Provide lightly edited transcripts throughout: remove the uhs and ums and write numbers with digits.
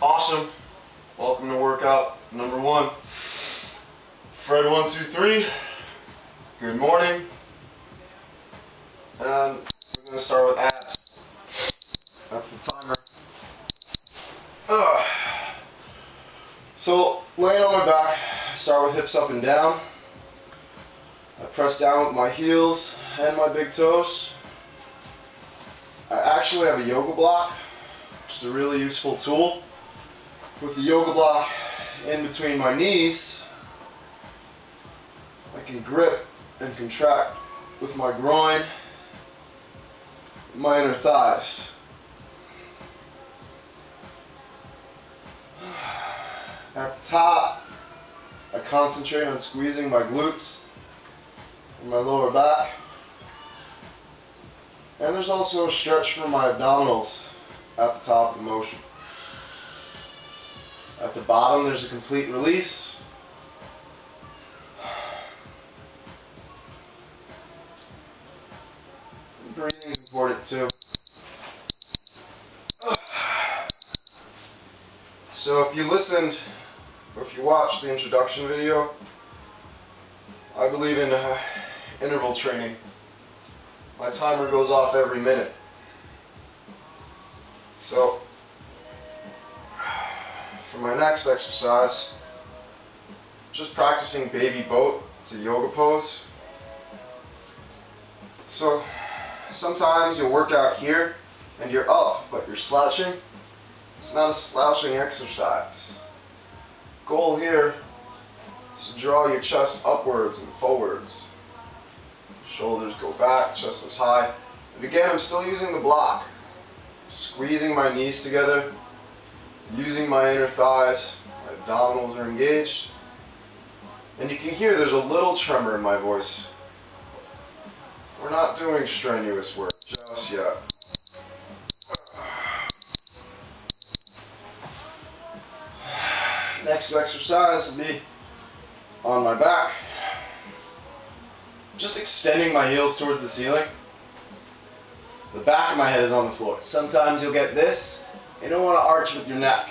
Awesome. Welcome to workout number 1. Fred 123. Good morning. And we're going to start with abs. That's the timer. So, laying on my back, start with hips up and down. I press down with my heels and my big toes. I actually have a yoga block, which is a really useful tool. With the yoga block in between my knees, I can grip and contract with my groin and my inner thighs. At the top, I concentrate on squeezing my glutes and my lower back. And there's also a stretch for my abdominals at the top of the motion. At the bottom, there's a complete release. Breathing is important too. So if you listened, or if you watched the introduction video, I believe in interval training. My timer goes off every minute. So, for my next exercise, just practicing baby boat. It's a yoga pose. So, sometimes you'll work out here and you're up, but you're slouching. It's not a slouching exercise. Goal here is to draw your chest upwards and forwards. Shoulders go back, chest is high. And again, I'm still using the block. Squeezing my knees together, using my inner thighs, my abdominals are engaged. And you can hear there's a little tremor in my voice. We're not doing strenuous work just yet. Next exercise will be on my back. Just extending my heels towards the ceiling. The back of my head is on the floor. Sometimes you'll get this. You don't want to arch with your neck.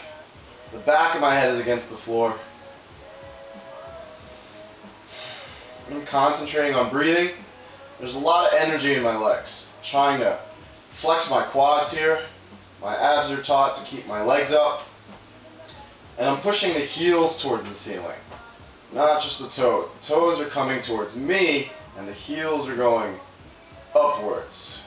The back of my head is against the floor. I'm concentrating on breathing. There's a lot of energy in my legs. I'm trying to flex my quads here. My abs are taut to keep my legs up. And I'm pushing the heels towards the ceiling. Not just the toes. The toes are coming towards me, and the heels are going upwards.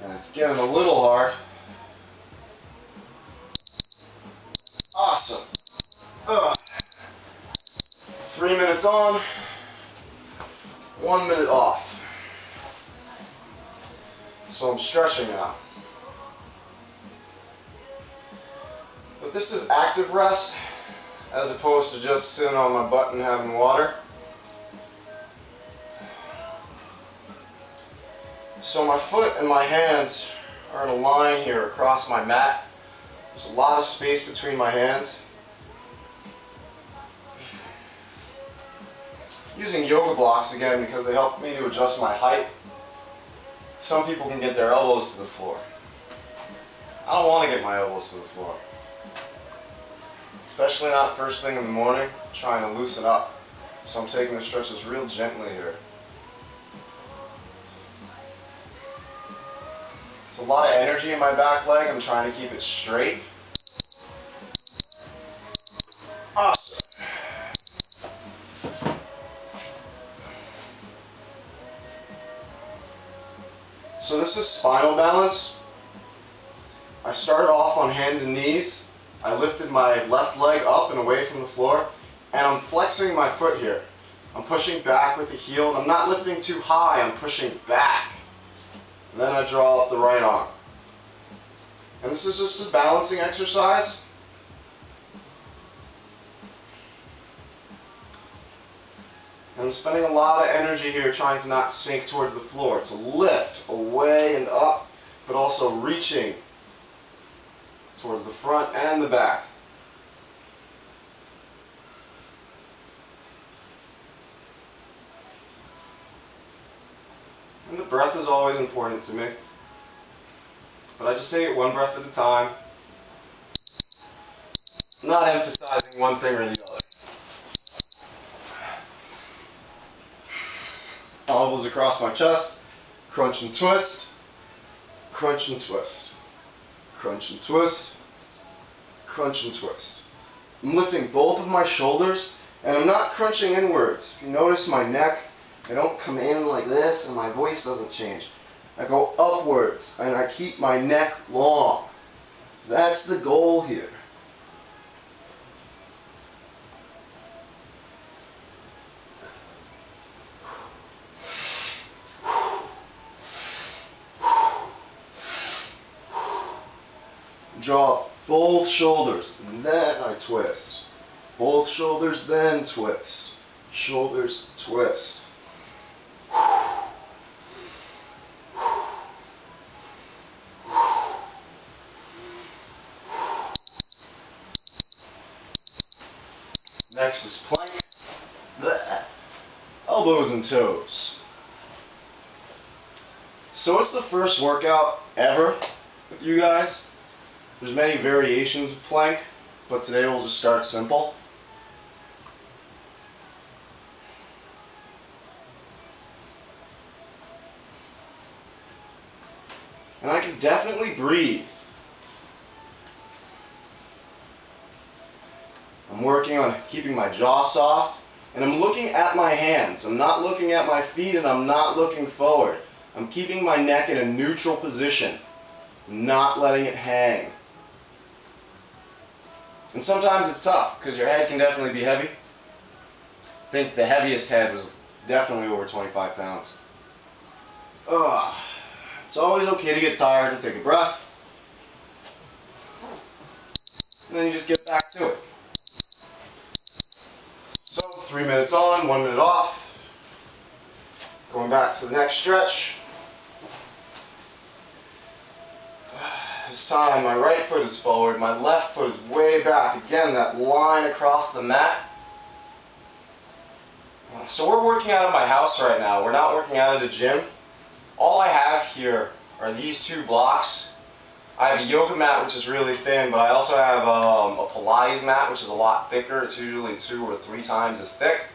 And it's getting a little hard. Awesome. 3 minutes on, 1 minute off. So I'm stretching now. But this is active rest as opposed to just sitting on my butt and having water. So my foot and my hands are in a line here across my mat. There's a lot of space between my hands. Using yoga blocks again because they help me to adjust my height. Some people can get their elbows to the floor. I don't want to get my elbows to the floor. Especially not first thing in the morning, trying to loosen up. So I'm taking the stretches real gently here. There's a lot of energy in my back leg. I'm trying to keep it straight. Awesome. So this is spinal balance. I started off on hands and knees. I lifted my left leg up and away from the floor, and I'm flexing my foot here. I'm pushing back with the heel, and I'm not lifting too high, I'm pushing back. And then I draw up the right arm. And this is just a balancing exercise. And I'm spending a lot of energy here trying to not sink towards the floor. It's a lift away and up, but also reaching towards the front and the back. breath is always important to me. But I just take it one breath at a time. Not emphasizing one thing or the other. Elbows across my chest. Crunch and twist. Crunch and twist. Crunch and twist. Crunch and twist. I'm lifting both of my shoulders and I'm not crunching inwards. If you notice my neck, I don't come in like this and my voice doesn't change. I go upwards and I keep my neck long. That's the goal here. Draw both shoulders and then I twist. Both shoulders, then twist. Shoulders, twist. Next is plank. Elbows and toes. So it's the first workout ever with you guys. There's many variations of plank, but today we'll just start simple. And I can definitely breathe. I'm working on keeping my jaw soft, and I'm looking at my hands. I'm not looking at my feet, and I'm not looking forward. I'm keeping my neck in a neutral position, not letting it hang. And sometimes it's tough, because your head can definitely be heavy. I think the heaviest head was definitely over 25 pounds. It's always okay to get tired and take a breath. And then you just get back to it. So 3 minutes on, 1 minute off. Going back to the next stretch. This time my right foot is forward, my left foot is way back. Again, that line across the mat. So we're working out of my house right now. We're not working out at a gym. All I have here are these two blocks. I have a yoga mat, which is really thin, but I also have a Pilates mat, which is a lot thicker. It's usually 2 or 3 times as thick.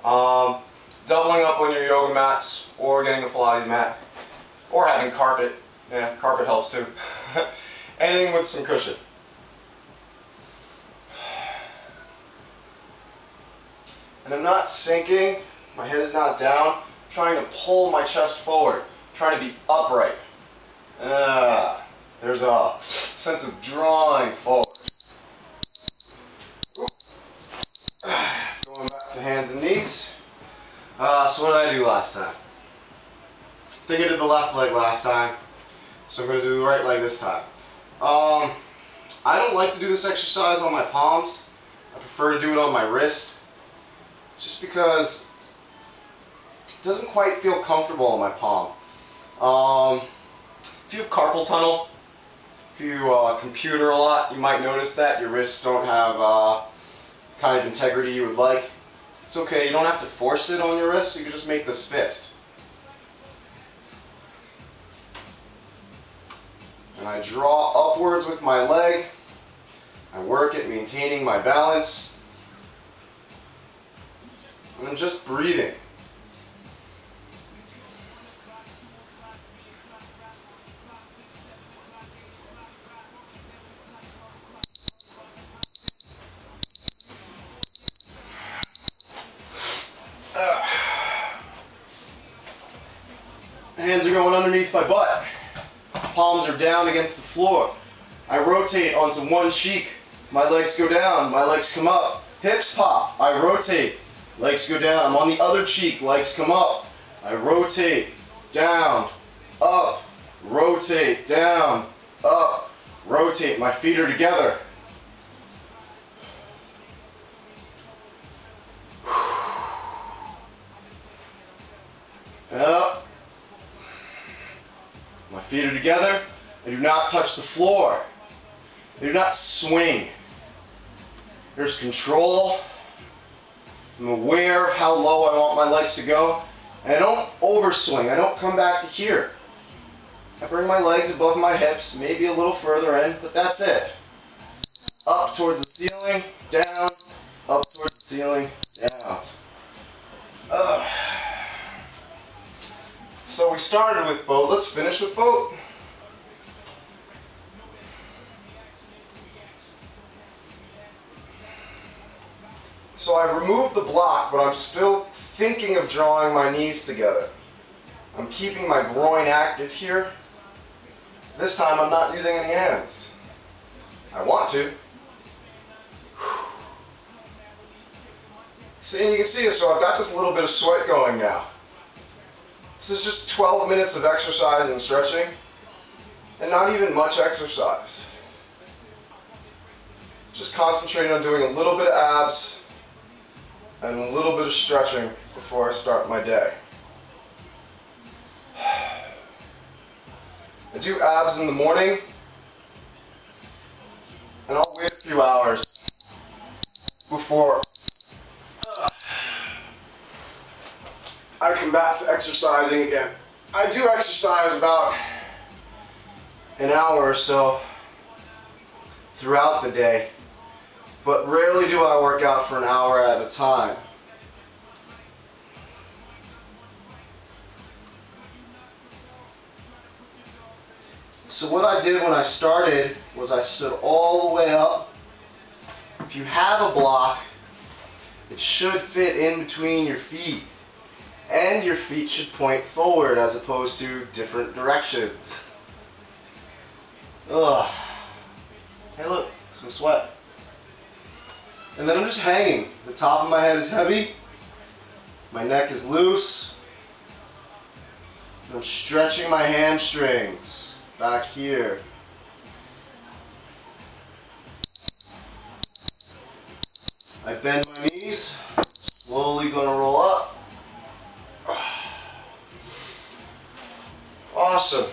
Doubling up on your yoga mats, or getting a Pilates mat, or having carpet. Yeah, carpet helps too. Anything with some cushion. And I'm not sinking, my head is not down. I'm trying to pull my chest forward, trying to be upright. There's a sense of drawing forward. Going back to hands and knees. So what did I do last time? I think I did the left leg last time. So I'm going to do the right leg this time. I don't like to do this exercise on my palms. I prefer to do it on my wrist. Just because it doesn't quite feel comfortable on my palm. If you have carpal tunnel, if you computer a lot, you might notice that your wrists don't have kind of integrity you would like. It's okay, you don't have to force it on your wrist, you can just make this fist. And I draw upwards with my leg. I work at maintaining my balance. And I'm just breathing. Hands are going underneath my butt. Palms are down against the floor. I rotate onto one cheek. My legs go down, my legs come up. Hips pop, I rotate. Legs go down, I'm on the other cheek, legs come up. I rotate, down, up, rotate, down, up, rotate. My feet are together. Up. My feet are together. They do not touch the floor. They do not swing. There's control. I'm aware of how low I want my legs to go. And I don't overswing. I don't come back to here. I bring my legs above my hips, maybe a little further in, but that's it. Up towards the ceiling, down, up towards the ceiling, down. So we started with boat. Let's finish with boat. So I've removed the block, but I'm still thinking of drawing my knees together. I'm keeping my groin active here. This time I'm not using any hands. I want to. See, and you can see this, so I've got this little bit of sweat going now. This is just 12 minutes of exercise and stretching, and not even much exercise. Just concentrating on doing a little bit of abs and a little bit of stretching before I start my day. I do abs in the morning, and I'll wait a few hours before I come back to exercising again. I do exercise about an hour or so throughout the day, but rarely do I work out for an hour at a time. So what I did when I started was I stood all the way up. If you have a block, it should fit in between your feet. And your feet should point forward as opposed to different directions. Ugh. Hey look, some sweat. And then I'm just hanging. The top of my head is heavy. My neck is loose. And I'm stretching my hamstrings back here. I bend my knees. Slowly gonna roll up. Awesome.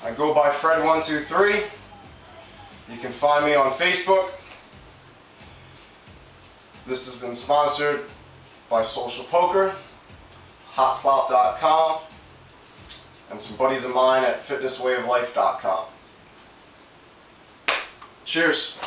I go by Fred123. You can find me on Facebook. This has been sponsored by Social Poker, Hotslop.com, and some buddies of mine at FitnessWayOfLife.com. Cheers.